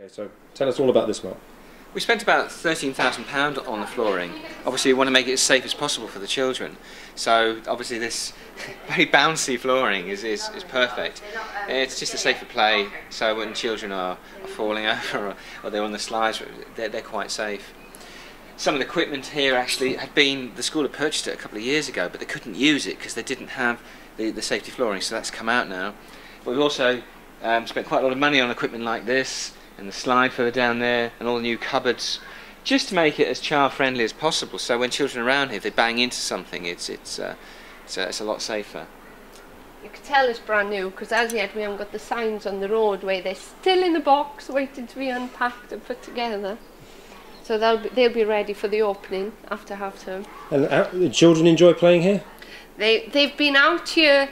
Okay, so tell us all about this, Mark. We spent about £13,000 on the flooring. Obviously we want to make it as safe as possible for the children. So obviously this very bouncy flooring is perfect. It's just a safer play, so when children are falling over or they're on the slides, they're quite safe. Some of the equipment here actually the school had purchased it a couple of years ago, but they couldn't use it because they didn't have the safety flooring, so that's come out now. But we've also spent quite a lot of money on equipment like this, and the slide further down there, and all the new cupboards, just to make it as child friendly as possible, so when children are around here, if they bang into something, it's a lot safer. You can tell it's brand new because as yet we haven't got the signs on the roadway. They're still in the box waiting to be unpacked and put together, so they'll be ready for the opening after half term. And the children enjoy playing here? They've been out here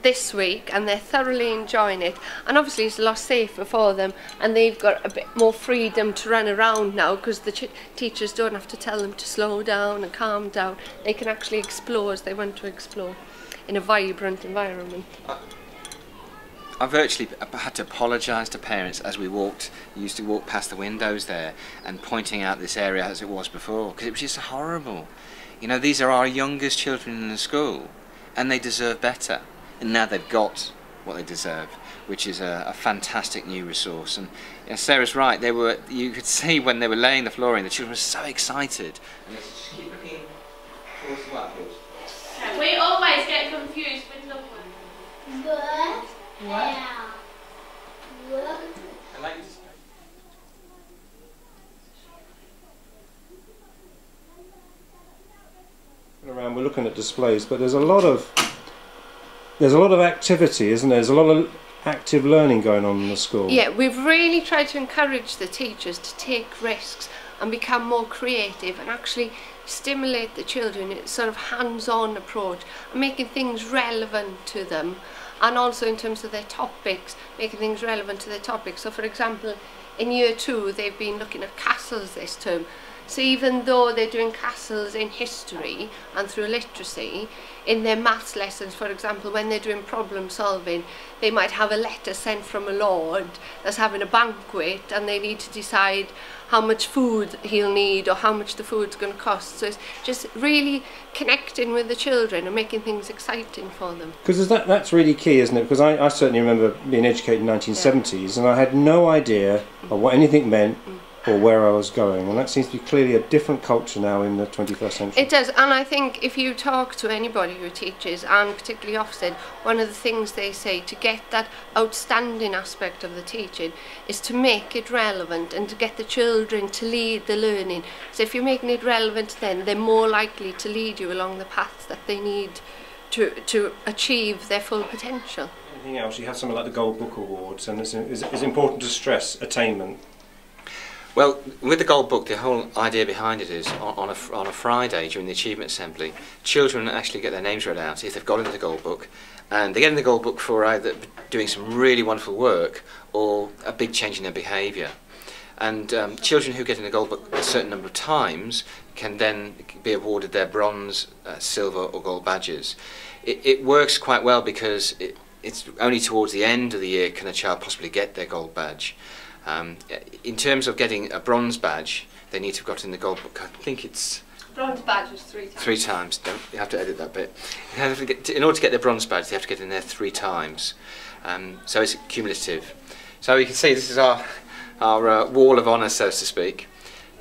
this week and they're thoroughly enjoying it, and obviously it's a lot safer for them, and they've got a bit more freedom to run around now because the teachers don't have to tell them to slow down and calm down. They can actually explore as they want to explore in a vibrant environment. I virtually had to apologise to parents as we used to walk past the windows there and pointing out this area as it was before, because it was just horrible. You know, these are our youngest children in the school and they deserve better. And now they've got what they deserve, which is a fantastic new resource. And you know, Sarah's right, you could see when they were laying the flooring, the children were so excited. And just keep looking towards the whiteboard. We always get confused with the one. What? Yeah. What? Around, we're looking at displays, but there's a lot of activity, isn't there? There's a lot of active learning going on in the school. Yeah, we've really tried to encourage the teachers to take risks and become more creative and actually stimulate the children in a sort of hands-on approach and making things relevant to them, and also in terms of their topics, making things relevant to their topics. So for example, in year 2 they've been looking at castles this term. So even though they're doing castles in history and through literacy, in their maths lessons, for example, when they're doing problem solving, they might have a letter sent from a lord that's having a banquet and they need to decide how much food he'll need or how much the food's going to cost. So it's just really connecting with the children and making things exciting for them. Because that's really key, isn't it? Because I certainly remember being educated in the 1970s and I had no idea of what anything meant or where I was going, and that seems to be clearly a different culture now in the 21st century. It does, and I think if you talk to anybody who teaches, and particularly Ofsted, one of the things they say to get that outstanding aspect of the teaching is to make it relevant and to get the children to lead the learning. So if you're making it relevant to them, they're more likely to lead you along the path that they need to achieve their full potential. Anything else? You have something like the Gold Book Awards, and it's important to stress attainment. Well, with the Gold Book, the whole idea behind it is on a Friday during the Achievement Assembly, children actually get their names read out if they've got into the Gold Book, and they get in the Gold Book for either doing some really wonderful work or a big change in their behaviour. And children who get in the Gold Book a certain number of times can then be awarded their bronze, silver or gold badges. It works quite well because it's only towards the end of the year can a child possibly get their gold badge. In terms of getting a bronze badge, they need to have got in the Gold Book. I think it's Bronze badge was 3 times. 3 times. You have to edit that bit. In order to get their bronze badge, they have to get in there 3 times. So it's cumulative. So you can see this is our wall of honour, so to speak.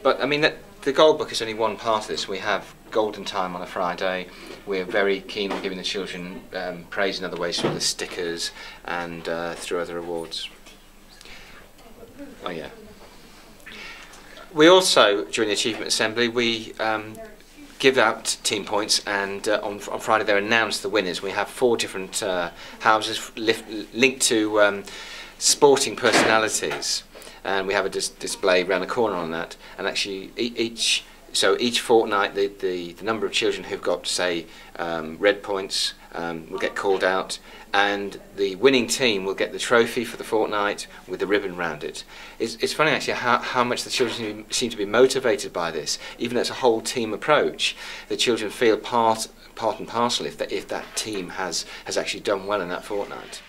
But I mean, the Gold Book is only one part of this. We have Golden Time on a Friday. We're very keen on giving the children praise in other ways through the stickers and through other awards. Oh yeah. We also, during the Achievement Assembly, we give out team points, and on Friday they're announced the winners. We have 4 different houses linked to sporting personalities, and we have a display around the corner on that. And actually, each fortnight, the number of children who've got, say, red points will get called out, and the winning team will get the trophy for the fortnight with the ribbon round it. It's funny actually how much the children seem to be motivated by this. Even though it's a whole team approach, the children feel part and parcel if that team has actually done well in that fortnight.